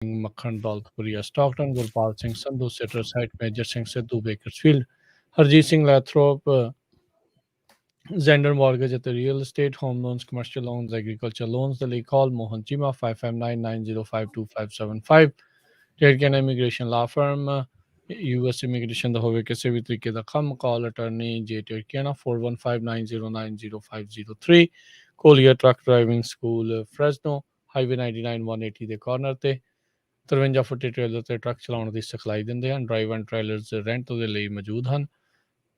मक्खन Daulatpuria, Stockton, Gurpal Singh Sandhu, Citrus Heights, Major Singh Sidhu, Bakersfield, Harjeet Singh Lathrop, Zender Mortgage at the Real Estate, Home Loans, Commercial Loans, Agriculture Loans, the Lee call Mohan Chima 5599052575, Trade Can Immigration Law Firm, US Immigration the ਹੋਵੇ ਕਿਸੇ ਵੀ ਤਰੀਕੇ ਦਾ ਕੰਮ call attorney J ਟਰਕੀਆਨਾ 4159090503 ਕੋਲੀਆ truck driving school Fresno highway 99 180 ਦੇ corner ਤੇ 53 ਫੁੱਟੀ trailer ਤੇ truck ਚਲਾਉਣ ਦੀ ਸਿਖਲਾਈ ਦਿੰਦੇ ਹਨ ਡਰਾਈਵ ਐਂਡ ਟ੍ਰੇਲਰਸ ਰੈਂਟ ਦੇ ਲਈ ਮੌਜੂਦ ਹਨ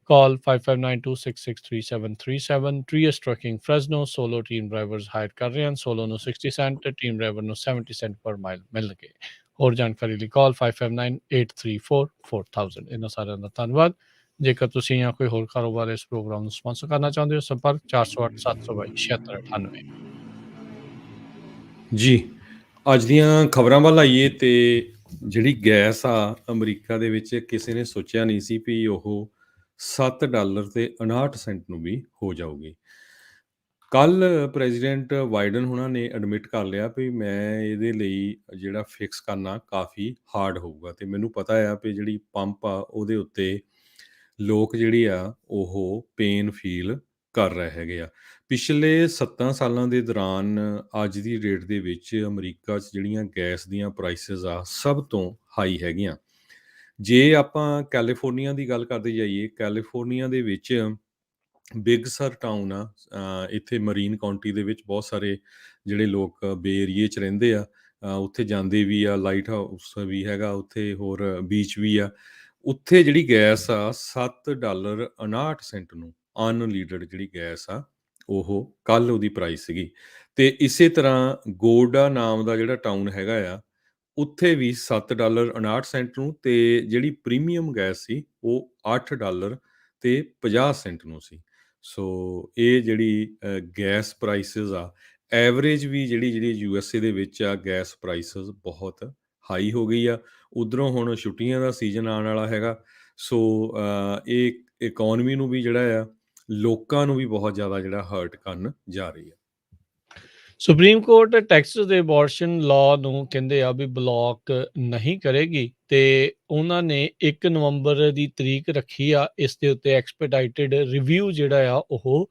ਕਾਲ 5592663737 Trias Trucking Fresno solo team drivers hired ਕਰ ਰਹੇ ਹਨ solo ਨੂੰ 60 cent team driver ਨੂੰ 70 cent per mile ਮਿਲਣਗੇ ਹੋਰ ਜਾਣਕਾਰੀ ਲਈ ਕਾਲ 5598344000 ਇਹਨਾਂ ਸਾਰਿਆਂ ਦਾ ਧੰਨਵਾਦ ਜੇਕਰ ਤੁਸੀਂ ਜਾਂ ਕੋਈ ਹੋਰ ਕਾਰੋਬਾਰ ਇਸ ਪ੍ਰੋਗਰਾਮ ਨੂੰ ਸਪਾਂਸਰ ਕਰਨਾ ਚਾਹੁੰਦੇ ਹੋ ਸੰਪਰਕ 408 722 7698 ਜੀ ਅੱਜ ਦੀਆਂ ਖਬਰਾਂ ਵੱਲ ਆਈਏ ਤੇ ਜਿਹੜੀ ਗੈਸ ਆ ਅਮਰੀਕਾ ਦੇ ਵਿੱਚ ਕਿਸੇ ਨੇ ਸੋਚਿਆ ਨਹੀਂ ਸੀ ਵੀ ਉਹ $7 ਤੇ 59 ਸੈਂਟ ਨੂੰ ਵੀ ਹੋ ਜਾਊਗੀ ਕੱਲ ਪ੍ਰੈਜ਼ੀਡੈਂਟ ਬਾਈਡਨ ਹੁਣਾਂ ਨੇ ਐਡਮਿਟ ਕਰ ਲਿਆ ਵੀ ਮੈਂ ਇਹਦੇ ਲਈ ਜਿਹੜਾ ਫਿਕਸ ਕਰਨਾ ਕਾਫੀ ਹਾਰਡ ਹੋਊਗਾ ਤੇ ਮੈਨੂੰ ਪਤਾ ਆ ਵੀ ਜਿਹੜੀ ਪੰਪ ਆ ਉਹਦੇ ਉੱਤੇ ਲੋਕ ਜਿਹੜੀ ਆ ਉਹ ਪੇਨ ਫੀਲ ਕਰ ਰਹੇ ਹੈਗੇ ਆ ਪਿਛਲੇ 7 ਸਾਲਾਂ ਦੇ ਦੌਰਾਨ ਅੱਜ ਦੀ ਡੇਟ ਦੇ ਵਿੱਚ ਅਮਰੀਕਾ 'ਚ ਜਿਹੜੀਆਂ ਗੈਸ ਦੀਆਂ ਪ੍ਰਾਈਸਿਸ ਆ ਸਭ ਤੋਂ ਹਾਈ ਹੈਗੀਆਂ ਜੇ ਆਪਾਂ ਕੈਲੀਫੋਰਨੀਆ ਦੀ ਗੱਲ ਕਰਦੇ ਜਾਈਏ ਕੈਲੀਫੋਰਨੀਆ ਦੇ ਵਿੱਚ ਬਿਗ ਸਰ ਟਾਊਨ ਆ ਇੱਥੇ ਮਰੀਨ ਕਾਉਂਟੀ ਦੇ ਵਿੱਚ ਬਹੁਤ ਸਾਰੇ ਜਿਹੜੇ ਲੋਕ ਬੇ ਏਰੀਏ 'ਚ ਰਹਿੰਦੇ ਆ ਉੱਥੇ ਜਾਂਦੇ ਵੀ ਆ ਲਾਈਟ ਹਾਊਸ ਵੀ ਹੈਗਾ ਉੱਥੇ ਹੋਰ ਬੀਚ ਵੀ ਆ ਉੱਥੇ ਜਿਹੜੀ ਗੈਸ ਆ $7.59 ਨੂੰ ਅਨਲੀਡਡ ਜਿਹੜੀ ਗੈਸ ਆ ਉਹ ਕੱਲ ਉਹਦੀ ਪ੍ਰਾਈਸ ਸੀਗੀ ਤੇ ਇਸੇ ਤਰ੍ਹਾਂ ਗੋਡਾ ਨਾਮ ਦਾ ਜਿਹੜਾ ਟਾਊਨ ਹੈਗਾ ਆ ਉੱਥੇ ਵੀ $7.59 ਨੂੰ ਤੇ ਜਿਹੜੀ ਪ੍ਰੀਮੀਅਮ ਗੈਸ ਸੀ ਉਹ $8 ਤੇ 50 ਸੈਂਟ ਨੂੰ ਸੀ ਸੋ ਇਹ ਜਿਹੜੀ ਗੈਸ ਪ੍ਰਾਈਸਿਸ ਆ ਐਵਰੇਜ ਵੀ ਜਿਹੜੀ USA ਦੇ ਵਿੱਚ ਆ ਗੈਸ ਪ੍ਰਾਈਸਿਸ ਬਹੁਤ ਹਾਈ ਹੋ ਗਈ ਆ ਉਧਰੋਂ ਹੁਣ ਛੁੱਟੀਆਂ ਦਾ ਸੀਜ਼ਨ ਆਉਣ ਵਾਲਾ ਹੈਗਾ ਸੋ ਇਹ ਇਕਨੋਮੀ ਨੂੰ ਵੀ ਜਿਹੜਾ ਆ ਲੋਕਾਂ ਨੂੰ ਵੀ ਬਹੁਤ ਜ਼ਿਆਦਾ ਜਿਹੜਾ ਹਰਟ ਕਰਨ ਜਾ ਰਹੀ ਆ ਸੁਪਰੀਮ ਕੋਰਟ ਟੈਕਸਸ ਦੇ ਅਬੋਰਸ਼ਨ ਲਾਅ ਨੂੰ ਕਹਿੰਦੇ ਆ ਵੀ ਬਲੌਕ ਨਹੀਂ ਕਰੇਗੀ ਤੇ ਉਹਨਾਂ ਨੇ 1 ਨਵੰਬਰ ਦੀ ਤਰੀਕ ਰੱਖੀ ਆ ਇਸ ਦੇ ਉੱਤੇ ਐਕਸਪੀਡਾਈਟਡ ਰਿਵਿਊ ਜਿਹੜਾ ਆ ਉਹ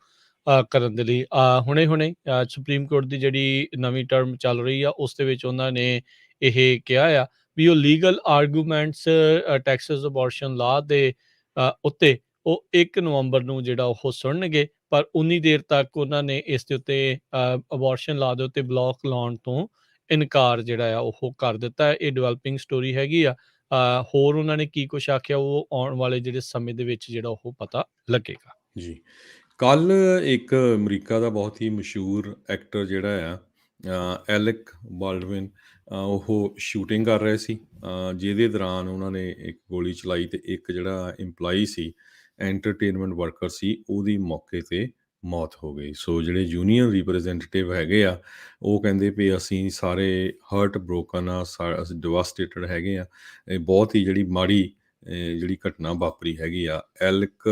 ਕਰਨ ਦੇ ਲਈ ਹੁਣੇ ਸੁਪਰੀਮ ਕੋਰਟ ਦੀ ਜਿਹੜੀ ਨਵੀਂ ਟਰਮ ਚੱਲ ਰਹੀ ਆ ਉਸ ਦੇ ਵਿੱਚ ਉਹਨਾਂ ਨੇ ਇਹ ਕਿਹਾ ਆ ਵੀ ਉਹ legal arguments Texas abortion law ਦੇ ਉੱਤੇ ਉਹ 1 ਨਵੰਬਰ ਨੂੰ ਜਿਹੜਾ ਉਹ ਸੁਣਨਗੇ ਪਰ ਉਨੀ ਦੇਰ ਤੱਕ ਉਹਨਾਂ ਨੇ ਇਸ ਦੇ ਉੱਤੇ ਅਬੋਰਸ਼ਨ ਲਾ ਦੇ ਉੱਤੇ ਬਲੌਕ ਲਾਉਣ ਤੋਂ ਇਨਕਾਰ ਜਿਹੜਾ ਆ ਉਹ ਕਰ ਦਿੱਤਾ ਇਹ ਡਿਵੈਲਪਿੰਗ ਸਟੋਰੀ ਹੈਗੀ ਆ ਹੋਰ ਉਹਨਾਂ ਨੇ ਕੀ ਕੁਛ ਆਖਿਆ ਉਹ ਆਉਣ ਵਾਲੇ ਜਿਹੜੇ ਸਮੇਂ ਦੇ ਵਿੱਚ ਜਿਹੜਾ ਉਹ ਪਤਾ ਲੱਗੇਗਾ ਜੀ ਕੱਲ ਇੱਕ ਅਮਰੀਕਾ ਦਾ ਬਹੁਤ ਹੀ ਮਸ਼ਹੂਰ ਐਕਟਰ ਜਿਹੜਾ ਆ ਐਲਕ ਬਾਲਡਵਿਨ ਉਹ ਸ਼ੂਟਿੰਗ ਕਰ ਰਹੇ ਸੀ ਜਿਹਦੇ ਦੌਰਾਨ ਉਹਨਾਂ ਨੇ ਇੱਕ ਗੋਲੀ ਚਲਾਈ ਤੇ ਇੱਕ ਜਿਹੜਾ ਇੰਪਲਾਈ ਸੀ ਐਂਟਰਟੇਨਮੈਂਟ ਵਰਕਰ ਸੀ ਉਹਦੀ ਮੌਕੇ ਤੇ ਮੌਤ ਹੋ ਗਈ ਸੋ ਜਿਹੜੇ ਯੂਨੀਅਨ ਰਿਪਰੈਜ਼ੈਂਟੇਟਿਵ ਹੈਗੇ ਆ ਉਹ ਕਹਿੰਦੇ ਵੀ ਅਸੀਂ ਸਾਰੇ ਹਰਟ ਬ੍ਰੋਕਨ ਆ ਅਸੀਂ ਡਿਵਾਸਟੇਟਡ ਹੈਗੇ ਆ ਇਹ ਬਹੁਤ ਹੀ ਜਿਹੜੀ ਮਾੜੀ ਜਿਹੜੀ ਘਟਨਾ ਵਾਪਰੀ ਹੈਗੀ ਆ ਐਲਕ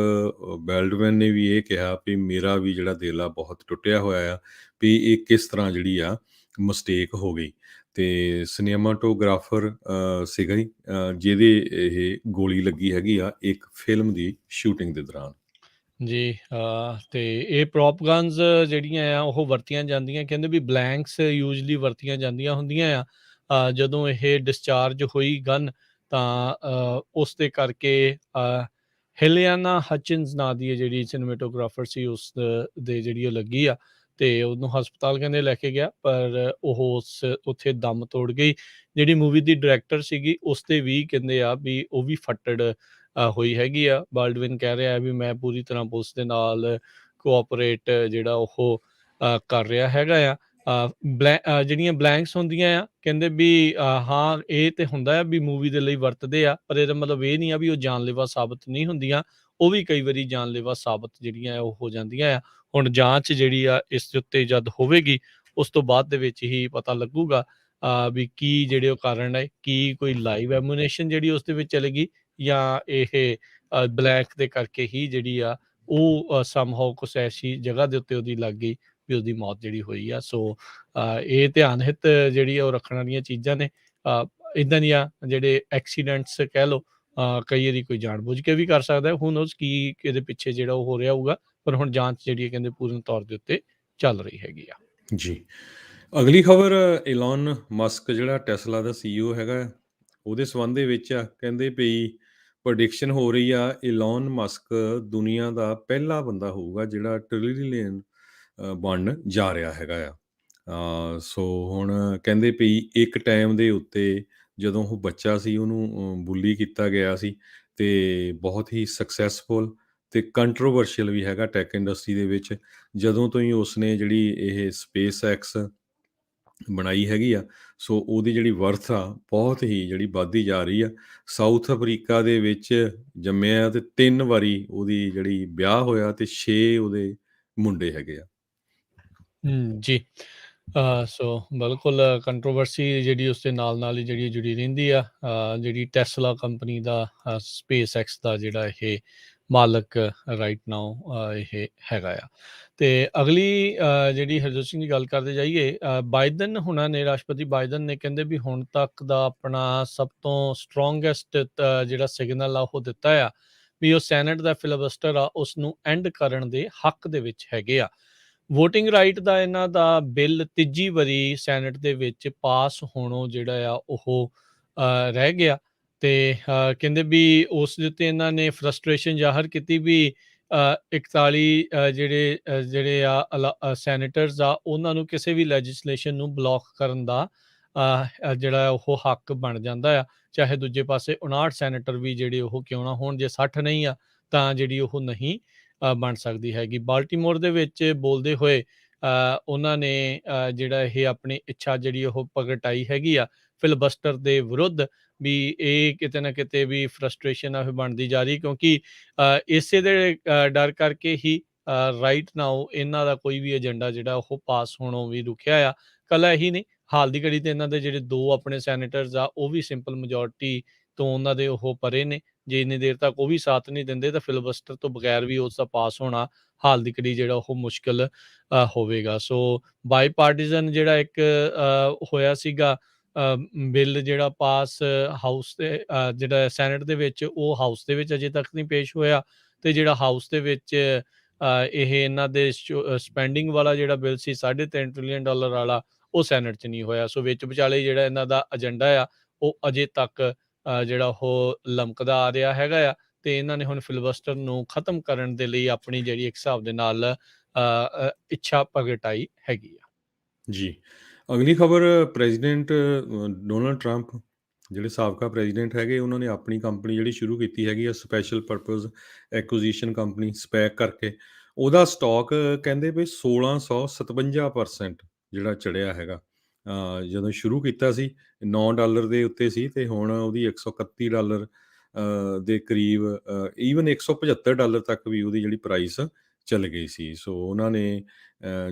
ਬੈਲਡਵਨ ਨੇ ਵੀ ਇਹ ਕਿਹਾ ਵੀ ਮੇਰਾ ਵੀ ਜਿਹੜਾ ਦਿਲ ਆ ਬਹੁਤ ਟੁੱਟਿਆ ਹੋਇਆ ਆ ਵੀ ਇਹ ਕਿਸ ਤਰ੍ਹਾਂ ਜਿਹੜੀ ਆ ਮਿਸਟੇਕ ਹੋ ਗਈ ਤੇ ਸਿਨੇਮਾਟੋਗ੍ਰਾਫਰ ਸੀਗਾ ਹੀ ਜਿਹਦੇ ਇਹ ਗੋਲੀ ਲੱਗੀ ਹੈਗੀ ਆ ਇੱਕ ਫਿਲਮ ਦੀ ਸ਼ੂਟਿੰਗ ਦੇ ਦੌਰਾਨ ਜੀ ਤੇ ਇਹ ਪ੍ਰੋਪਗਨਸ ਜਿਹੜੀਆਂ ਆ ਉਹ ਵਰਤੀਆਂ ਜਾਂਦੀਆਂ ਕਹਿੰਦੇ ਵੀ ਬਲੈਂਕਸ ਯੂਜਲੀ ਵਰਤੀਆਂ ਜਾਂਦੀਆਂ ਹੁੰਦੀਆਂ ਆ ਜਦੋਂ ਇਹ ਡਿਸਚਾਰਜ ਹੋਈ ਗਨ ਤਾਂ ਉਸ ਦੇ ਕਰਕੇ ਹਿਲਿਆਨਾ ਹਚਿਨਸ ਨਾਂ ਦੀ ਜਿਹੜੀ ਸਿਨੇਮੈਟੋਗ੍ਰਾਫਰ ਸੀ ਉਸ ਦੇ ਜਿਹੜੀ ਉਹ ਲੱਗੀ ਆ ਤੇ ਉਹਨੂੰ ਹਸਪਤਾਲ ਕਹਿੰਦੇ ਲੈ ਕੇ ਗਿਆ ਪਰ ਉਹ ਉੱਥੇ ਦਮ ਤੋੜ ਗਈ ਜਿਹੜੀ ਮੂਵੀ ਦੀ ਡਾਇਰੈਕਟਰ ਸੀਗੀ ਉਸ ਤੇ ਵੀ ਕਹਿੰਦੇ ਆ ਵੀ ਉਹ ਵੀ ਫੱਟੜ ਹੋਈ ਹੈਗੀ ਆ ਬਾਲਡਵਿਨ ਕਹਿ ਰਿਹਾ ਵੀ ਮੈਂ ਪੂਰੀ ਤਰ੍ਹਾਂ ਪੁਲਿਸ ਦੇ ਨਾਲ ਕੋਆਪਰੇਟ ਜਿਹੜਾ ਉਹ ਕਰ ਰਿਹਾ ਹੈਗਾ ਆ ਜਿਹੜੀਆਂ ਬਲੈਂਕਸ ਹੁੰਦੀਆਂ ਆ ਕਹਿੰਦੇ ਵੀ ਹਾਂ ਇਹ ਤੇ ਹੁੰਦਾ ਆ ਵੀ ਮੂਵੀ ਦੇ ਲਈ ਵਰਤਦੇ ਆ ਪਰ ਇਹਦਾ ਮਤਲਬ ਇਹ ਨਹੀਂ ਆ ਵੀ ਉਹ ਜਾਨਲੇਵਾ ਸਾਬਤ ਨਹੀਂ ਹੁੰਦੀਆਂ ਉਹ ਵੀ ਕਈ ਵਾਰੀ ਜਾਨਲੇਵਾ ਸਾਬਤ ਜਿਹੜੀਆਂ ਉਹ ਹੋ ਜਾਂਦੀਆਂ ਆ ਹੁਣ ਜਾਂਚ ਜਿਹੜੀ ਆ ਇਸ ਦੇ ਉੱਤੇ ਜਦ ਹੋਵੇਗੀ ਉਸ ਤੋਂ ਬਾਅਦ ਦੇ ਵਿੱਚ ਹੀ ਪਤਾ ਲੱਗੂਗਾ ਵੀ ਕੀ ਜਿਹੜੇ ਉਹ ਕਾਰਨ ਹੈ ਕੀ ਕੋਈ ਲਾਈਵ ਐਮੂਨੇਸ਼ਨ ਜਿਹੜੀ ਉਸ ਦੇ ਵਿੱਚ ਚਲੇਗੀ ਜਾਂ ਇਹ ਬਲੈਕ ਦੇ ਕਰਕੇ ਹੀ ਜਿਹੜੀ ਆ ਉਹ ਸਮਹਾਉ ਕੁਛ ਐਸੀ ਜਗ੍ਹਾ ਦੇ ਉੱਤੇ ਉਹਦੀ ਲੱਗ ਗਈ ਵੀ ਉਹਦੀ ਮੌਤ ਜਿਹੜੀ ਹੋਈ ਆ ਸੋ ਇਹ ਧਿਆਨ ਹਿੱਤ ਜਿਹੜੀ ਉਹ ਰੱਖਣ ਵਾਲੀਆਂ ਚੀਜ਼ਾਂ ਨੇ ਇੱਦਾਂ ਦੀਆਂ ਜਿਹੜੇ ਐਕਸੀਡੈਂਟਸ ਕਹਿ ਲਓ, ਕਈ ਵਾਰੀ ਕੋਈ ਜਾਣਬੁੱਝ ਕੇ ਵੀ ਕਰ ਸਕਦਾ, ਹੂ ਨੋਜ਼ ਕੀ ਇਹਦੇ ਪਿੱਛੇ ਜਿਹੜਾ ਉਹ ਹੋ ਰਿਹਾ ਹੋਊਗਾ, ਪਰ ਹੁਣ ਜਾਂਚ ਜਿਹੜੀ ਹੈ ਕਹਿੰਦੇ ਪੂਰਨ ਤੌਰ ਦੇ ਉੱਤੇ ਚੱਲ ਰਹੀ ਹੈਗੀ ਆ। ਜੀ। ਅਗਲੀ ਖਬਰ ਇਲਨ ਮਸਕ ਜਿਹੜਾ ਟੈਸਲਾ ਦਾ ਸੀਈਓ ਹੈਗਾ, ਉਹਦੇ ਸੰਬੰਧ ਦੇ ਵਿੱਚ ਆ। ਕਹਿੰਦੇ ਵੀ ਪ੍ਰੈਡਿਕਸ਼ਨ ਹੋ ਰਹੀ ਆ, ਇਲਨ ਮਸਕ ਦੁਨੀਆ ਦਾ ਪਹਿਲਾ ਬੰਦਾ ਹੋਊਗਾ ਜਿਹੜਾ ਟ੍ਰਿਲੀਅਨ ਬਣਨ ਜਾ ਰਿਹਾ ਹੈਗਾ ਆ। ਸੋ ਹੁਣ ਕਹਿੰਦੇ ਵੀ ਇੱਕ ਟਾਈਮ ਦੇ ਉੱਤੇ ਜਦੋਂ ਉਹ ਬੱਚਾ ਸੀ ਉਹਨੂੰ ਬੁੱਲੀ ਕੀਤਾ ਗਿਆ ਸੀ, ਤੇ ਬਹੁਤ ਹੀ ਸਕਸੈਸਫੁਲ ਤੇ ਕੰਟਰੋਵਰਸ਼ੀਅਲ ਵੀ ਹੈਗਾ ਟੈਕ ਇੰਡਸਟਰੀ ਦੇ ਵਿੱਚ। ਜਦੋਂ ਤੋਂ ਹੀ ਉਸਨੇ ਜਿਹੜੀ ਇਹ ਸਪੇਸ ਐਕਸ ਬਣਾਈ ਹੈਗੀ ਆ, ਸੋ ਉਹਦੀ ਜਿਹੜੀ ਵਰਥ ਆ ਬਹੁਤ ਹੀ ਜਿਹੜੀ ਵੱਧਦੀ ਜਾ ਰਹੀ ਆ। ਸਾਊਥ ਅਫਰੀਕਾ ਦੇ ਵਿੱਚ ਜੰਮਿਆ ਤੇ 3 ਵਾਰੀ ਉਹਦੀ ਜਿਹੜੀ ਵਿਆਹ ਹੋਇਆ ਤੇ 6 ਉਹਦੇ ਮੁੰਡੇ ਹੈਗੇ ਆ। ਜੀ। ਸੋ ਬਿਲਕੁਲ ਕੰਟਰੋਵਰਸੀ ਜਿਹੜੀ ਉਸ ਦੇ ਨਾਲ ਹੀ ਜਿਹੜੀ ਜੁੜੀ ਰਹਿੰਦੀ ਆ। ਜਿਹੜੀ ਟੈਸਲਾ ਕੰਪਨੀ ਦਾ ਸਪੇਸ ਐਕਸ ਦਾ ਜਿਹੜਾ ਇਹ ਮਾਲਕ ਰਾਈਟ ਨਾਓ ਇਹ ਹੈਗਾ ਆ। ਤੇ ਅਗਲੀ ਜਿਹੜੀ ਹਰਜੋਤ ਸਿੰਘ ਦੀ ਗੱਲ ਕਰਦੇ ਜਾਈਏ, ਬਾਈਡਨ ਹੁਣਾਂ ਨੇ, ਰਾਸ਼ਟਰਪਤੀ ਬਾਈਡਨ ਨੇ ਕਹਿੰਦੇ ਵੀ ਹੁਣ ਤੱਕ ਦਾ ਆਪਣਾ ਸਭ ਤੋਂ ਸਟਰੋਂਗੈਸਟ ਜਿਹੜਾ ਸਿਗਨਲ ਆ ਉਹ ਦਿੱਤਾ ਆ ਵੀ ਉਹ ਸੈਨੇਟ ਦਾ ਫਿਲਬਸਟਰ ਆ ਉਸ ਨੂੰ ਐਂਡ ਕਰਨ ਦੇ ਹੱਕ ਦੇ ਵਿੱਚ ਹੈਗੇ ਆ। ਵੋਟਿੰਗ ਰਾਈਟ ਦਾ ਇਹਨਾਂ ਦਾ ਬਿੱਲ ਤੀਜੀ ਵਾਰੀ ਸੈਨੇਟ ਦੇ ਵਿੱਚ ਪਾਸ ਹੋਣੋਂ ਜਿਹੜਾ ਆ ਉਹ ਰਹਿ ਗਿਆ। ਤੇ ਕਹਿੰਦੇ ਵੀ ਉਸ ਦੇ ਉੱਤੇ ਇਹਨਾਂ ਨੇ ਫਰਸਟ੍ਰੇਸ਼ਨ ਜ਼ਾਹਰ ਕੀਤੀ ਵੀ 41 ਜਿਹੜੇ ਆ ਸੈਨੇਟਰਸ ਆ ਉਹਨਾਂ ਨੂੰ ਕਿਸੇ ਵੀ ਲੈਜਿਸਲੇਸ਼ਨ ਨੂੰ ਬਲੌਕ ਕਰਨ ਦਾ ਜਿਹੜਾ ਉਹ ਹੱਕ ਬਣ ਜਾਂਦਾ ਆ। ਚਾਹੇ ਦੂਜੇ ਪਾਸੇ 59 ਸੈਨੇਟਰ ਵੀ ਜਿਹੜੇ ਉਹ ਕਿਉਂ ਨਾ ਹੋਣ, ਜੇ 60 ਨਹੀਂ ਆ ਤਾਂ ਜਿਹੜੀ ਉਹ ਨਹੀਂ ਬਣ ਸਕਦੀ ਹੈਗੀ। ਬਾਲਟੀਮੋਰ ਦੇ ਵਿੱਚ ਬੋਲਦੇ ਹੋਏ ਉਹਨਾਂ ਨੇ ਜਿਹੜਾ ਇਹ ਆਪਣੀ ਇੱਛਾ ਜਿਹੜੀ ਉਹ ਪ੍ਰਗਟਾਈ ਹੈਗੀ ਆ ਫਿਲਬਸਟਰ ਦੇ ਵਿਰੁੱਧ, ਵੀ ਇਹ ਕਿਤੇ ਨਾ ਕਿਤੇ ਵੀ ਫਰਸਟ੍ਰੇਸ਼ਨ ਆ ਬਣਦੀ ਜਾ ਰਹੀ, ਕਿਉਂਕਿ ਇਸੇ ਦੇ ਡਰ ਕਰਕੇ ਹੀ ਰਾਈਟ ਨਾਓ ਇਹਨਾਂ ਦਾ ਕੋਈ ਵੀ ਏਜੰਡਾ ਜਿਹੜਾ ਉਹ ਪਾਸ ਹੋਣੋਂ ਵੀ ਰੁਕਿਆ ਆ। ਕੱਲਾ ਇਹੀ ਨਹੀਂ, ਹਾਲ ਦੀ ਘੜੀ ਤੇ ਇਹਨਾਂ ਦੇ ਜਿਹੜੇ 2 ਆਪਣੇ ਸੈਨੇਟਰਸ ਆ ਉਹ ਵੀ ਸਿੰਪਲ ਮੈਜੋਰਟੀ ਤੋਂ ਉਹਨਾਂ ਦੇ ਉਹ ਪਰੇ ਨੇ। ਜੇ ਇੰਨੀ ਦੇਰ ਤੱਕ ਉਹ ਵੀ ਸਾਥ ਨਹੀਂ ਦਿੰਦੇ ਤਾਂ ਫਿਲਬਸਟਰ ਤੋਂ ਬਗੈਰ ਵੀ ਉਸ ਦਾ ਪਾਸ ਹੋਣਾ ਹਾਲ ਦੀ ਘੜੀ ਜਿਹੜਾ ਉਹ ਮੁਸ਼ਕਿਲ ਹੋਵੇਗਾ। ਸੋ ਬਾਈ ਪਾਰਟੀਜ਼ਨ ਜਿਹੜਾ ਇੱਕ ਹੋਇਆ ਸੀਗਾ ਬਿੱਲ ਜਿਹੜਾ ਪਾਸ ਹਾਊਸ ਦੇ ਜਿਹੜਾ ਸੈਨੇਟ ਦੇ ਵਿੱਚ, ਉਹ ਹਾਊਸ ਦੇ ਵਿੱਚ ਅਜੇ ਤੱਕ ਨਹੀਂ ਪੇਸ਼ ਹੋਇਆ। ਤੇ ਜਿਹੜਾ ਹਾਊਸ ਦੇ ਵਿੱਚ ਇਹ ਇਹਨਾਂ ਦੇ ਸਪੈਂਡਿੰਗ ਵਾਲਾ ਜਿਹੜਾ ਬਿੱਲ ਸੀ $3.5 ਟ੍ਰਿਲੀਅਨ ਵਾਲਾ, ਉਹ ਸੈਨੇਟ 'ਚ ਨਹੀਂ ਹੋਇਆ। ਸੋ ਵਿੱਚ ਵਿਚਾਲੇ ਜਿਹੜਾ ਇਹਨਾਂ ਦਾ ਏਜੰਡਾ ਆ ਉਹ ਅਜੇ ਤੱਕ ਜਿਹੜਾ ਉਹ ਲਮਕਦਾ ਆ ਰਿਹਾ ਹੈਗਾ ਆ। ਤੇ ਇਹਨਾਂ ਨੇ ਹੁਣ ਫਿਲਬਸਟਰ ਨੂੰ ਖਤਮ ਕਰਨ ਦੇ ਲਈ ਆਪਣੀ ਜਿਹੜੀ ਇੱਕ ਹਿਸਾਬ ਦੇ ਨਾਲ ਇੱਛਾ ਪ੍ਰਗਟਾਈ ਹੈਗੀ ਆ। ਜੀ। ਅਗਲੀ ਖਬਰ ਪ੍ਰੈਜ਼ੀਡੈਂਟ ਡੋਨਲਡ ਟਰੰਪ ਜਿਹੜੇ ਸਾਬਕਾ ਪ੍ਰੈਜ਼ੀਡੈਂਟ ਹੈਗੇ, ਉਹਨਾਂ ਨੇ ਆਪਣੀ ਕੰਪਨੀ ਜਿਹੜੀ ਸ਼ੁਰੂ ਕੀਤੀ ਹੈਗੀ ਆ special purpose acquisition company spick ਕਰਕੇ। ਉਹਦਾ ਸਟਾਕ ਕਹਿੰਦੇ ਵੀ 1657% ਜਿਹੜਾ ਚੜਿਆ ਹੈਗਾ। ਜਦੋਂ ਸ਼ੁਰੂ ਕੀਤਾ ਸੀ $9 ਦੇ ਉੱਤੇ ਸੀ ਤੇ ਹੁਣ ਉਹਦੀ $131 ਦੇ ਕਰੀਬ, ਈਵਨ $175 ਤੱਕ ਵੀ ਉਹਦੀ ਜਿਹੜੀ ਪ੍ਰਾਈਸ ਚੱਲ ਗਈ ਸੀ। ਸੋ ਉਹਨਾਂ ਨੇ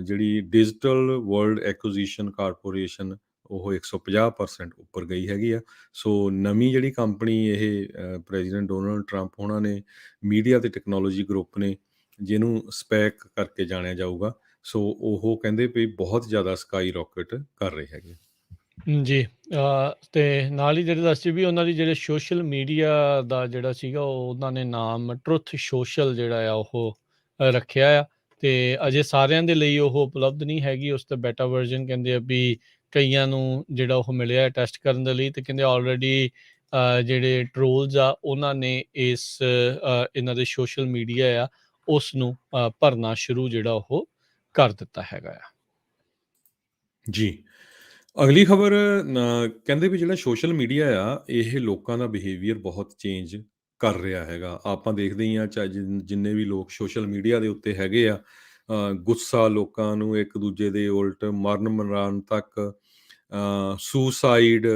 ਜਿਹੜੀ ਡਿਜੀਟਲ ਵਰਲਡ ਐਕੁਜੀਸ਼ਨ ਕਾਰਪੋਰੇਸ਼ਨ ਉਹ 150% ਉੱਪਰ ਗਈ ਹੈਗੀ ਆ। ਸੋ ਨਵੀਂ ਜਿਹੜੀ ਕੰਪਨੀ ਇਹ ਪ੍ਰੈਜ਼ੀਡੈਂਟ ਡੋਨਲਡ ਟਰੰਪ ਉਹਨਾਂ ਨੇ ਮੀਡੀਆ ਤੇ ਟੈਕਨੋਲੋਜੀ ਗਰੁੱਪ ਨੇ, ਜਿਹਨੂੰ ਸਪੈਕ ਕਰਕੇ ਜਾਣਿਆ ਜਾਊਗਾ। ਸੋ ਉਹ ਕਹਿੰਦੇ ਵੀ ਬਹੁਤ ਜ਼ਿਆਦਾ ਸਕਾਈ ਰੌਕਟ ਕਰ ਰਹੇ ਹੈਗੇ। ਜੀ। ਤੇ ਨਾਲ ਹੀ ਜਿਹੜੇ ਦੱਸੀ ਵੀ ਉਹਨਾਂ ਦੀ ਜਿਹੜੇ ਸੋਸ਼ਲ ਮੀਡੀਆ ਦਾ ਜਿਹੜਾ ਸੀਗਾ ਉਹਨਾਂ ਨੇ ਨਾਮ ਟਰੁਥ ਸੋਸ਼ਲ ਜਿਹੜਾ ਆ ਉਹ ਰੱਖਿਆ ਆ। ਤੇ ਅਜੇ ਸਾਰਿਆਂ ਦੇ ਲਈ ਉਹ ਉਪਲਬਧ ਨਹੀਂ ਹੈਗੀ, ਉਸ ਦਾ ਬੈਟਾ ਵਰਜ਼ਨ ਕਹਿੰਦੇ ਆ ਵੀ ਕਈਆਂ ਨੂੰ ਜਿਹੜਾ ਉਹ ਮਿਲਿਆ ਟੈਸਟ ਕਰਨ ਦੇ ਲਈ। ਤੇ ਕਹਿੰਦੇ ਆਲਰੇਡੀ ਜਿਹੜੇ ਟਰੋਲਸ ਆ ਉਹਨਾਂ ਨੇ ਇਹਨਾਂ ਦੇ ਸੋਸ਼ਲ ਮੀਡੀਆ ਆ ਉਸ ਨੂੰ ਭਰਨਾ ਸ਼ੁਰੂ ਜਿਹੜਾ ਉਹ ਕਰ ਦਿੱਤਾ ਹੈਗਾ ਆ। ਜੀ। ਅਗਲੀ ਖਬਰ ਕਹਿੰਦੇ ਵੀ ਜਿਹੜਾ ਸੋਸ਼ਲ ਮੀਡੀਆ ਆ ਇਹ ਲੋਕਾਂ ਦਾ ਬਿਹੇਵੀਅਰ ਬਹੁਤ ਚੇਂਜ ਕਰ ਰਿਹਾ ਹੈਗਾ। ਆਪਾਂ ਦੇਖਦੇ ਹੀ ਹਾਂ ਚਾਹੇ ਜਿੰਨੇ ਵੀ ਲੋਕ ਸੋਸ਼ਲ ਮੀਡੀਆ ਦੇ ਉੱਤੇ ਹੈਗੇ ਆ, ਗੁੱਸਾ ਲੋਕਾਂ ਨੂੰ ਇੱਕ ਦੂਜੇ ਦੇ ਉਲਟ, ਮਰਨ ਮਰਾਉਣ ਤੱਕ, ਸੁਸਾਈਡ,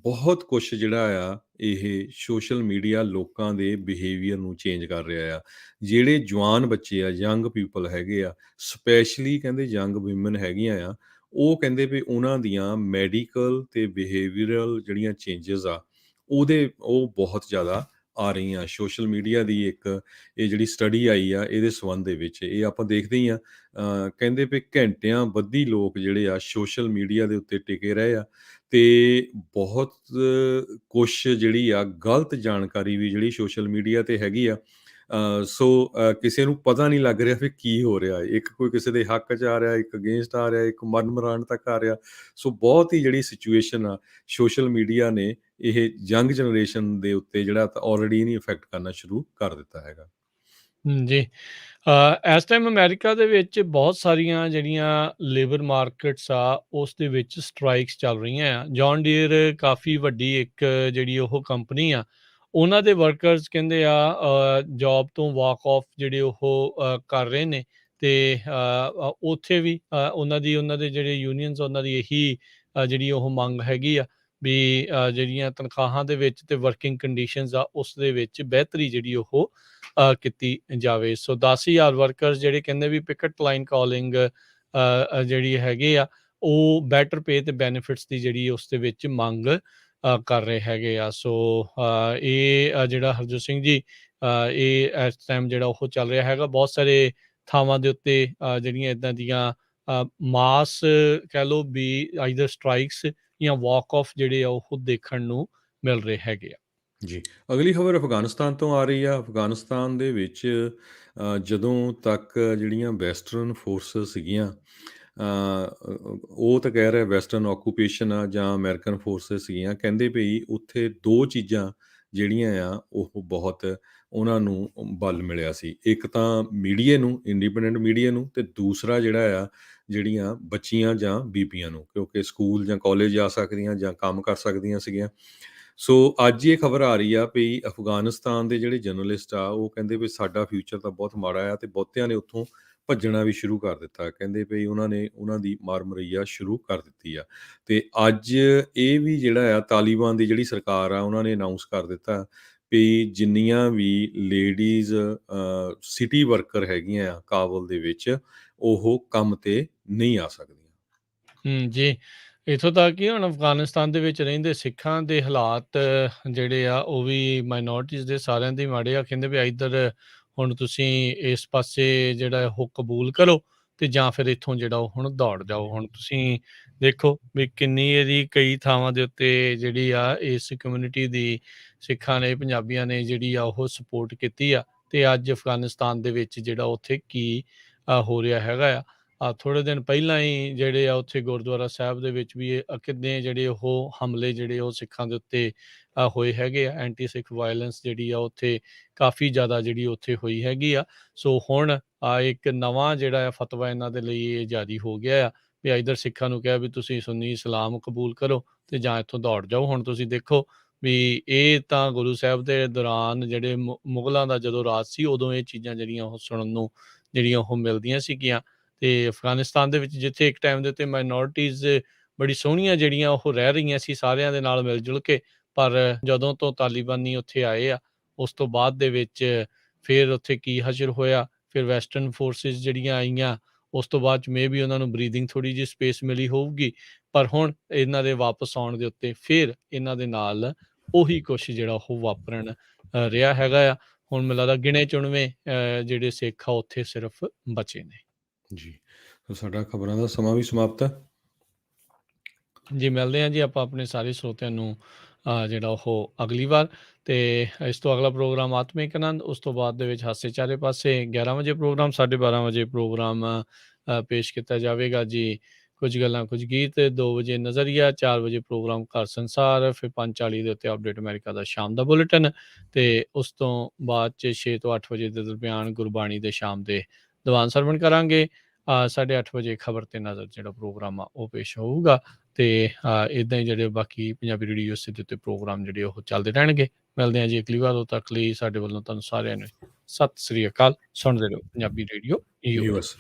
ਬਹੁਤ ਕੁਛ ਜਿਹੜਾ ਆ ਇਹ ਸੋਸ਼ਲ ਮੀਡੀਆ ਲੋਕਾਂ ਦੇ ਬਿਹੇਵੀਅਰ ਨੂੰ ਚੇਂਜ ਕਰ ਰਿਹਾ ਆ। ਜਿਹੜੇ ਜਵਾਨ ਬੱਚੇ ਆ, ਯੰਗ ਪੀਪਲ ਹੈਗੇ ਆ, ਸਪੈਸ਼ਲੀ ਕਹਿੰਦੇ ਯੰਗ ਵਿਮਨ ਹੈਗੀਆਂ ਆ, ਉਹ ਕਹਿੰਦੇ ਵੀ ਉਹਨਾਂ ਦੀਆਂ ਮੈਡੀਕਲ ਤੇ ਬਿਹੇਵੀਅਰਲ ਜਿਹੜੀਆਂ ਚੇਂਜਸ ਆ ਉਹ ਬਹੁਤ ਜ਼ਿਆਦਾ ਆ ਰਹੀਆਂ। ਸੋਸ਼ਲ ਮੀਡੀਆ ਦੀ ਇੱਕ ਇਹ ਜਿਹੜੀ ਸਟੱਡੀ ਆਈ ਆ ਇਹਦੇ ਸੰਬੰਧ ਦੇ ਵਿੱਚ ਇਹ ਆਪਾਂ ਦੇਖਦੇ ਹੀ ਆ। ਕਹਿੰਦੇ ਵੀ ਘੰਟਿਆਂ ਬੱਧੀ ਲੋਕ ਜਿਹੜੇ ਆ ਸੋਸ਼ਲ ਮੀਡੀਆ ਦੇ ਉੱਤੇ ਟਿਕੇ ਰਹੇ ਆ ਤੇ ਬਹੁਤ ਕੁਛ ਜਿਹੜੀ ਆ ਗਲਤ ਜਾਣਕਾਰੀ ਵੀ ਜਿਹੜੀ ਸੋਸ਼ਲ ਮੀਡੀਆ ਤੇ ਹੈਗੀ ਆ। ਸੋ ਕਿਸੇ ਨੂੰ ਪਤਾ ਨਹੀਂ ਲੱਗ ਰਿਹਾ ਵੀ ਕੀ ਹੋ ਰਿਹਾ, ਇੱਕ ਕੋਈ ਕਿਸੇ ਦੇ ਹੱਕ 'ਚ ਆ ਰਿਹਾ, ਇੱਕ ਅਗੇਂਸਟ ਆ ਰਿਹਾ, ਇੱਕ ਮਰਨ ਮਰਾਣ ਤੱਕ ਆ ਰਿਹਾ। ਸੋ ਬਹੁਤ ਹੀ ਜਿਹੜੀ ਸਿਚੁਏਸ਼ਨ ਆ, ਸੋਸ਼ਲ ਮੀਡੀਆ ਨੇ ਇਹ ਯੰਗ ਜਨਰੇਸ਼ਨ ਦੇ ਉੱਤੇ ਜਿਹੜਾ ਆਲਰੇਡੀ ਨਹੀਂ ਇਫੈਕਟ ਕਰਨਾ ਸ਼ੁਰੂ ਕਰ ਦਿੱਤਾ ਹੈਗਾ। ਜੀ। ਇਸ ਟਾਈਮ ਅਮਰੀਕਾ ਦੇ ਵਿੱਚ ਬਹੁਤ ਸਾਰੀਆਂ ਜਿਹੜੀਆਂ ਲੇਬਰ ਮਾਰਕੀਟਸ ਆ, ਉਸ ਦੇ ਵਿੱਚ ਸਟ੍ਰਾਈਕਸ ਚੱਲ ਰਹੀਆਂ ਆ। ਜੌਨ ਡੀਅਰ ਕਾਫੀ ਵੱਡੀ ਇੱਕ ਜਿਹੜੀ ਉਹ ਕੰਪਨੀ ਆ, ਉਹਨਾਂ ਦੇ ਵਰਕਰਸ ਕਹਿੰਦੇ ਆ ਜੌਬ ਤੋਂ ਵਾਕ ਆਫ ਜਿਹੜੇ ਉਹ ਕਰ ਰਹੇ ਨੇ, ਤੇ ਉੱਥੇ ਵੀ ਉਹਨਾਂ ਦੇ ਜਿਹੜੇ ਯੂਨੀਅਨਸ, ਉਹਨਾਂ ਦੀ ਇਹੀ ਜਿਹੜੀ ਉਹ ਮੰਗ ਹੈਗੀ ਆ ਵੀ ਜਿਹੜੀਆਂ ਤਨਖਾਹਾਂ ਦੇ ਵਿੱਚ ਤੇ ਵਰਕਿੰਗ ਕੰਡੀਸ਼ਨਸ ਆ, ਉਸ ਦੇ ਵਿੱਚ ਬਿਹਤਰੀ ਜਿਹੜੀ ਉਹ ਕੀਤੀ ਜਾਵੇ। ਸੋ 10,000 ਵਰਕਰਸ ਜਿਹੜੇ ਕਹਿੰਦੇ ਵੀ ਪਿਕਟ ਲਾਈਨ ਕਾਲਿੰਗ ਜਿਹੜੀ ਹੈਗੇ ਆ, ਉਹ ਬੈਟਰ ਪੇ ਤੇ ਬੈਨੀਫਿਟਸ ਦੀ ਜਿਹੜੀ ਉਸ ਦੇ ਵਿੱਚ ਮੰਗ ਕਰ ਰਹੇ ਹੈਗੇ ਆ। ਸੋ ਇਹ ਜਿਹੜਾ ਹਰਜੋਤ ਸਿੰਘ ਜੀ, ਇਹ ਇਸ ਟਾਈਮ ਜਿਹੜਾ ਉਹ ਚੱਲ ਰਿਹਾ ਹੈਗਾ ਬਹੁਤ ਸਾਰੇ ਥਾਵਾਂ ਦੇ ਉੱਤੇ, ਜਿਹੜੀਆਂ ਇੱਦਾਂ ਦੀਆਂ ਮਾਸ ਕਹਿ ਲਓ ਵੀ ਆਈਦਰ ਸਟ੍ਰਾਈਕਸ ਜਾਂ ਵਾਕ ਆਫ ਜਿਹੜੇ ਆ ਉਹ ਦੇਖਣ ਨੂੰ ਮਿਲ ਰਹੇ ਹੈਗੇ ਆ। ਜੀ, ਅਗਲੀ ਖਬਰ ਅਫਗਾਨਿਸਤਾਨ ਤੋਂ ਆ ਰਹੀ ਆ। ਅਫਗਾਨਿਸਤਾਨ ਦੇ ਵਿੱਚ ਜਦੋਂ ਤੱਕ ਜਿਹੜੀਆਂ ਵੈਸਟਰਨ ਫੋਰਸਿਸ ਸੀਗੀਆਂ, ਉਹ ਤਾਂ ਕਹਿ ਰਿਹਾ ਵੈਸਟਰਨ ਆਕੂਪੇਸ਼ਨ ਆ ਜਾਂ ਅਮਰੀਕਨ ਫੋਰਸਿਸ ਸੀਗੀਆਂ, ਕਹਿੰਦੇ ਵੀ ਉੱਥੇ 2 ਚੀਜ਼ਾਂ ਜਿਹੜੀਆਂ ਆ ਉਹ ਬਹੁਤ ਉਹਨਾਂ ਨੂੰ ਬਲ ਮਿਲਿਆ ਸੀ। ਇੱਕ ਤਾਂ ਮੀਡੀਆ ਨੂੰ, ਇੰਡੀਪੈਂਡੈਂਟ ਮੀਡੀਆ ਨੂੰ, ਤੇ ਦੂਸਰਾ ਜਿਹੜਾ ਆ ਜਿਹੜੀਆਂ ਬੱਚੀਆਂ ਜਾਂ ਬੀਬੀਆਂ ਨੂੰ, ਕਿਉਂਕਿ ਸਕੂਲ ਜਾਂ ਕਾਲਜ ਜਾ ਸਕਦੀਆਂ ਜਾਂ ਕੰਮ ਕਰ ਸਕਦੀਆਂ ਸੀਗੀਆਂ। ਸੋ ਅੱਜ ਇਹ ਖਬਰ ਆ ਰਹੀ ਆ ਵੀ ਅਫਗਾਨਿਸਤਾਨ ਦੇ ਜਿਹੜੇ ਜਰਨਲਿਸਟ ਆ, ਉਹ ਕਹਿੰਦੇ ਵੀ ਸਾਡਾ ਫਿਊਚਰ ਤਾਂ ਬਹੁਤ ਮਾੜਾ ਆ, ਤੇ ਬਹੁਤਿਆਂ ਨੇ ਉੱਥੋਂ ਭੱਜਣਾ ਵੀ ਸ਼ੁਰੂ ਕਰ ਦਿੱਤਾ। ਕਹਿੰਦੇ ਵੀ ਉਹਨਾਂ ਦੀ ਮਾਰ ਮੁਰਈਆ ਸ਼ੁਰੂ ਕਰ ਦਿੱਤੀ ਆ। ਤੇ ਅੱਜ ਇਹ ਵੀ ਜਿਹੜਾ ਆ ਤਾਲੀਬਾਨ ਦੀ ਜਿਹੜੀ ਸਰਕਾਰ ਆ, ਉਹਨਾਂ ਨੇ ਅਨਾਊਂਸ ਕਰ ਦਿੱਤਾ ਵੀ ਜਿੰਨੀਆਂ ਵੀ ਲੇਡੀਜ਼ ਸਿਟੀ ਵਰਕਰ ਹੈਗੀਆਂ ਆ ਕਾਬਲ ਦੇ ਵਿੱਚ, ਉਹ ਕੰਮ ਤੇ ਨਹੀਂ ਆ ਸਕਦੀਆਂ। ਜੀ। ਇੱਥੋਂ ਤੱਕ ਕਿ ਹੁਣ ਅਫਗਾਨਿਸਤਾਨ ਦੇ ਵਿੱਚ ਰਹਿੰਦੇ ਸਿੱਖਾਂ ਦੇ ਹਾਲਾਤ ਜਿਹੜੇ ਆ, ਉਹ ਵੀ ਮਾਈਨੋਰਟੀਜ਼ ਦੇ ਸਾਰਿਆਂ ਦੇ ਮਾੜੇ ਆ। ਕਹਿੰਦੇ ਵੀ ਇੱਧਰ ਹੁਣ ਤੁਸੀਂ ਇਸ ਪਾਸੇ ਜਿਹੜਾ ਉਹ ਕਬੂਲ ਕਰੋ, ਤੇ ਜਾਂ ਫਿਰ ਇੱਥੋਂ ਜਿਹੜਾ ਉਹ ਹੁਣ ਦੌੜ ਜਾਓ। ਹੁਣ ਤੁਸੀਂ ਦੇਖੋ ਵੀ ਕਿੰਨੀ ਇਹਦੀ ਕਈ ਥਾਵਾਂ ਦੇ ਉੱਤੇ ਜਿਹੜੀ ਆ ਇਸ ਕਮਿਊਨਿਟੀ ਦੀ ਸਿੱਖਾਂ ਨੇ, ਪੰਜਾਬੀਆਂ ਨੇ ਜਿਹੜੀ ਆ ਉਹ ਸਪੋਰਟ ਕੀਤੀ ਆ, ਤੇ ਅੱਜ ਅਫਗਾਨਿਸਤਾਨ ਦੇ ਵਿੱਚ ਜਿਹੜਾ ਉੱਥੇ ਕੀ ਹੋ ਰਿਹਾ ਹੈਗਾ ਆ। ਥੋੜ੍ਹੇ ਦਿਨ ਪਹਿਲਾਂ ਹੀ ਜਿਹੜੇ ਆ ਉੱਥੇ ਗੁਰਦੁਆਰਾ ਸਾਹਿਬ ਦੇ ਵਿੱਚ ਵੀ ਕਿੰਨੇ ਜਿਹੜੇ ਉਹ ਹਮਲੇ ਜਿਹੜੇ ਉਹ ਸਿੱਖਾਂ ਦੇ ਉੱਤੇ ਹੋਏ ਹੈਗੇ ਆ। ਐਂਟੀ ਸਿੱਖ ਵਾਇਲੈਂਸ ਜਿਹੜੀ ਆ ਉੱਥੇ ਕਾਫੀ ਜ਼ਿਆਦਾ ਜਿਹੜੀ ਉੱਥੇ ਹੋਈ ਹੈਗੀ ਆ। ਸੋ ਹੁਣ ਇੱਕ ਨਵਾਂ ਜਿਹੜਾ ਆ ਫਤਵਾ ਇਹਨਾਂ ਦੇ ਲਈ ਇਹ ਜਾਰੀ ਹੋ ਗਿਆ ਆ ਵੀ ਇੱਧਰ ਸਿੱਖਾਂ ਨੂੰ ਕਿਹਾ ਵੀ ਤੁਸੀਂ ਸੁੰਨੀ ਇਸਲਾਮ ਕਬੂਲ ਕਰੋ, ਤੇ ਜਾਂ ਇੱਥੋਂ ਦੌੜ ਜਾਓ। ਹੁਣ ਤੁਸੀਂ ਦੇਖੋ ਵੀ ਇਹ ਤਾਂ ਗੁਰੂ ਸਾਹਿਬ ਦੇ ਦੌਰਾਨ ਜਿਹੜੇ ਮੁਗਲਾਂ ਦਾ ਜਦੋਂ ਰਾਜ ਸੀ, ਉਦੋਂ ਇਹ ਚੀਜ਼ਾਂ ਜਿਹੜੀਆਂ ਉਹ ਸੁਣਨ ਨੂੰ ਜਿਹੜੀਆਂ ਉਹ ਮਿਲਦੀਆਂ ਸੀਗੀਆਂ। ਤੇ ਅਫਗਾਨਿਸਤਾਨ ਦੇ ਵਿੱਚ ਜਿੱਥੇ ਇੱਕ ਟਾਈਮ ਦੇ ਉੱਤੇ ਮਾਈਨੋਰਟੀਜ਼ ਬੜੀ ਸੋਹਣੀਆਂ ਜਿਹੜੀਆਂ ਉਹ ਰਹਿ ਰਹੀਆਂ ਸੀ ਸਾਰਿਆਂ ਦੇ ਨਾਲ ਮਿਲ ਜੁਲ ਕੇ, ਪਰ ਜਦੋਂ ਤੋਂ ਤਾਲਿਬਾਨੀ ਉੱਥੇ ਆਏ ਆ, ਉਸ ਤੋਂ ਬਾਅਦ ਦੇ ਵਿੱਚ ਫਿਰ ਉੱਥੇ ਕੀ ਹਸ਼ਰ ਹੋਇਆ, ਫਿਰ ਵੈਸਟਰਨ ਫੋਰਸਿਸ ਜਿਹੜੀਆਂ ਆਈਆਂ, ਉਸ ਤੋਂ ਬਾਅਦ 'ਚ ਵੀ ਉਹਨਾਂ ਨੂੰ ਬਰੀਥਿੰਗ ਥੋੜ੍ਹੀ ਜਿਹੀ ਸਪੇਸ ਮਿਲੀ ਹੋਊਗੀ। ਪਰ ਹੁਣ ਇਹਨਾਂ ਦੇ ਵਾਪਸ ਆਉਣ ਦੇ ਉੱਤੇ ਫਿਰ ਇਹਨਾਂ ਦੇ ਨਾਲ ਉਹੀ ਕੁਛ ਜਿਹੜਾ ਉਹ ਵਾਪਰਨ ਰਿਹਾ ਹੈਗਾ ਆ। ਹੁਣ ਮੈਨੂੰ ਲੱਗਦਾ ਗਿਣੇ ਚੁਣਵੇਂ ਜਿਹੜੇ ਸਿੱਖ ਆ ਉੱਥੇ ਸਿਰਫ ਬਚੇ ਨੇ। ਜੀ, ਸੋ ਸਾਡਾ ਖਬਰਾਂ ਦਾ ਸਮਾਂ ਵੀ ਸਮਾਪਤ ਹੈ। ਜੀ, ਮਿਲਦੇ ਹਾਂ ਜੀ ਆਪਾਂ ਆਪਣੇ ਸਾਰੇ ਸਰੋਤਿਆਂ ਨੂੰ ਜਿਹੜਾ ਉਹ ਅਗਲੀ ਵਾਰ। ਤੇ ਇਸ ਤੋਂ ਅਗਲਾ ਪ੍ਰੋਗਰਾਮ ਆਤਮਿਕ ਆਨੰਦ, ਉਸ ਤੋਂ ਬਾਅਦ ਦੇ ਵਿੱਚ ਹਾਸੇ ਚਾਰੇ ਪਾਸੇ 11 ਵਜੇ ਪ੍ਰੋਗਰਾਮ, 12:30 ਵਜੇ ਪ੍ਰੋਗਰਾਮ ਪੇਸ਼ ਕੀਤਾ ਜਾਵੇਗਾ ਜੀ। ਕੁਝ ਗੱਲਾਂ ਕੁਝ ਗੀਤ, 2 ਵਜੇ ਨਜ਼ਰੀਆ, 4 ਵਜੇ ਪ੍ਰੋਗਰਾਮ ਘਰ ਸੰਸਾਰ, ਫਿਰ 5:40 ਦੇ ਉੱਤੇ ਅਪਡੇਟ ਅਮਰੀਕਾ ਦਾ ਸ਼ਾਮ ਦਾ ਬੁਲੇਟਿਨ, ਤੇ ਉਸ ਤੋਂ ਬਾਅਦ 'ਚ 6 ਤੋਂ 8 ਵਜੇ ਦੇ ਦਰਮਿਆਨ ਗੁਰਬਾਣੀ ਦੇ ਸ਼ਾਮ ਦੇ ਦੀਵਾਨ ਸਰਵਣ ਕਰਾਂਗੇ। 8:30 ਵਜੇ ਖਬਰ ਤੇ ਨਜ਼ਰ ਜਿਹੜਾ ਪ੍ਰੋਗਰਾਮ ਆ ਉਹ ਪੇਸ਼ ਹੋਊਗਾ। ਤੇ ਇੱਦਾਂ ਹੀ ਜਿਹੜੇ ਬਾਕੀ ਪੰਜਾਬੀ ਰੇਡੀਓ ਦੇ ਉੱਤੇ ਪ੍ਰੋਗਰਾਮ ਜਿਹੜੇ ਉਹ ਚੱਲਦੇ ਰਹਿਣਗੇ। ਮਿਲਦੇ ਹਾਂ ਜੀ ਅਗਲੀ ਵਾਰ। ਉਦੋਂ ਤੱਕ ਲਈ ਸਾਡੇ ਵੱਲੋਂ ਤੁਹਾਨੂੰ ਸਾਰਿਆਂ ਨੂੰ ਸਤਿ ਸ੍ਰੀ ਅਕਾਲ। ਸੁਣਦੇ ਰਹੋ ਪੰਜਾਬੀ ਰੇਡੀਓ ਯੂਐਸ।